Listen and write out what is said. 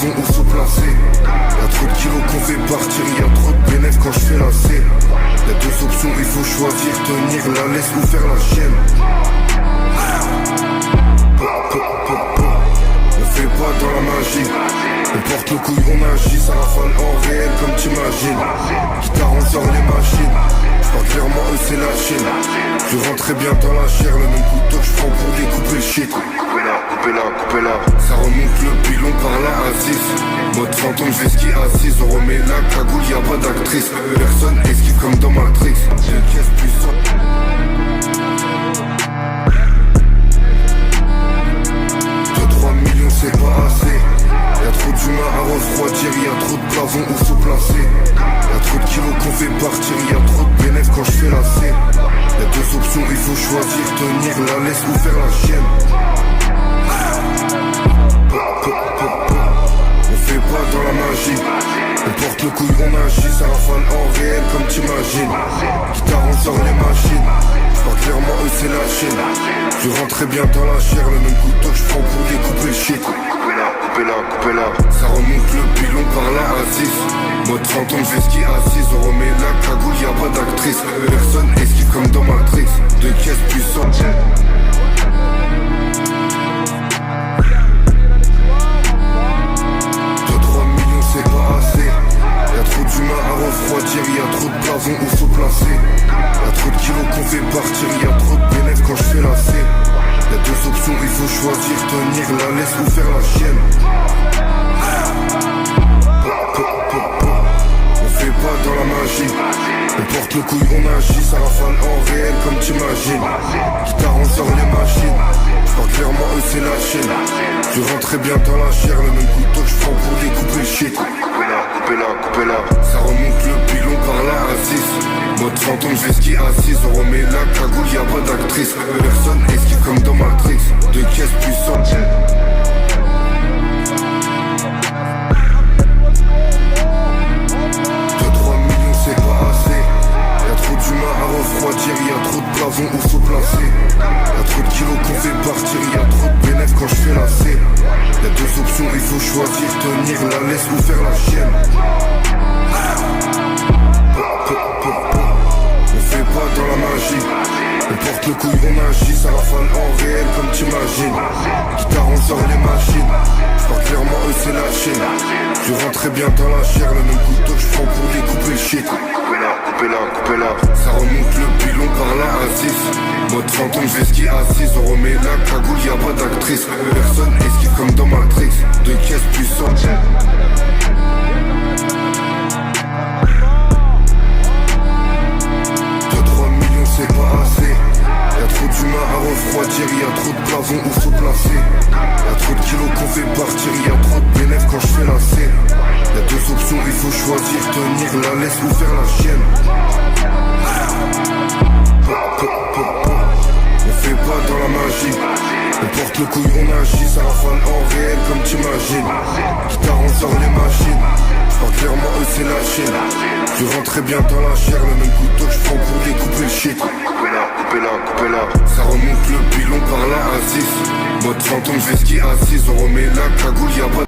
plafond où faut placer. Y'a trop de kilos qu'on fait partir, y'a trop de bénéfices quand je fais la C. Y'a deux options, il faut choisir, tenir la laisse ou faire la chienne. On fait pas dans la magie, on porte le couille, on agit, ça rafale en réel comme t'imagines. Guitare, on sort les machines, j'parle clairement eux c'est la Chine. Je rentre très bien dans la chair, le même couteau que j'prends pour découper le shit. Coupez-la, ça remonte le pilon par la A6. Mode fantôme, je vais ski assise, on remet la cagoule, y'a pas d'actrice. Personne esquive comme dans Matrix, j'ai une caisse puissante. 2-3 millions c'est pas assez. Y'a trop d'humains à refroidir, y'a trop de plafond où faut placer. Y'a trop de kilos qu'on fait partir, y'a trop de bénéfices quand je fais la C. Y'a deux options, il faut choisir, tenir la laisse ou faire la chienne. On fait pas dans la magie, on porte le couille, on agit, ça rafale en réel comme t'imagines. Guitare, on sort les machines, j'parle clairement eux c'est la Chine. Je rentre très bien dans la chair, le même couteau que j'prends pour découper le shit. Coupez-la, ça remonte le pilon par la A6. Mode fantôme, je vais ski assise, on remet la cagoule, y'a pas d'actrice. Personne esquive comme dans Matrix, deux caisses puissantes. 2-3 millions c'est pas assez. Y'a trop d'humains à refroidir, y'a trop de plafond où faut placer. Y'a trop de kilos qu'on fait partir, y'a trop de bénéfices quand je fais la C. Y'a deux options, il faut choisir, tenir la laisse ou faire la chienne. On fait pas dans la magie, on porte le couille, on agit, ça rafale en réel comme t'imagines. Guitare, on sort les machines, j'parle clairement eux c'est la Chine. Je rentre très bien dans la chair, le même couteau que j'prends pour découper le shit. Coupez-la, ça remonte le pilon par la A6. Mode fantôme, je vais ski assise, on remet la cagoule, y'a pas d'actrice. Personne esquive comme dans Matrix, deux caisses puissantes. 2-3 millions c'est pas assez. Y'a trop d'humains à refroidir, y'a trop de plafond où faut placer. Y'a trop de kilos qu'on fait partir, y'a trop de bénéfices quand je fais la C. Y'a deux options, il faut choisir, tenir la laisse ou faire la chienne. On fait pas dans la magie, on porte le couille, on agit, ça rafale en réel comme t'imagines. Guitare, on sort les machines, j'parle clairement eux c'est la Chine. Je rentre très bien dans la chair, le même couteau que j'prends pour découper le shit. Coupez-la, ça remonte le pilon par la A6. Mode fantôme, je vais ski assise, on remet la cagoule, y'a pas d'actrice. Personne esquive comme dans Matrix, deux caisses puissantes. 2-3 millions c'est pas assez. Y'a trop d'humains à refroidir, y'a trop de plafond où faut placer. Y'a trop de kilos qu'on fait partir, y'a trop de bénéfices quand je fais la C. Y'a deux options, il faut choisir, tenir la laisse ou faire la chienne. On fait pas dans la magie, on porte le couille, on agit, ça rafale en réel comme t'imagines. Guitare, on sort les machines, j'parle clairement eux c'est la Chine. Je rentre très bien dans la chair, le même couteau que j'prends pour découper le shit. Coupez-la, ça remonte le pilon par la A6. Mode fantôme, je vais ski assise, on remet la cagoule, y'a pas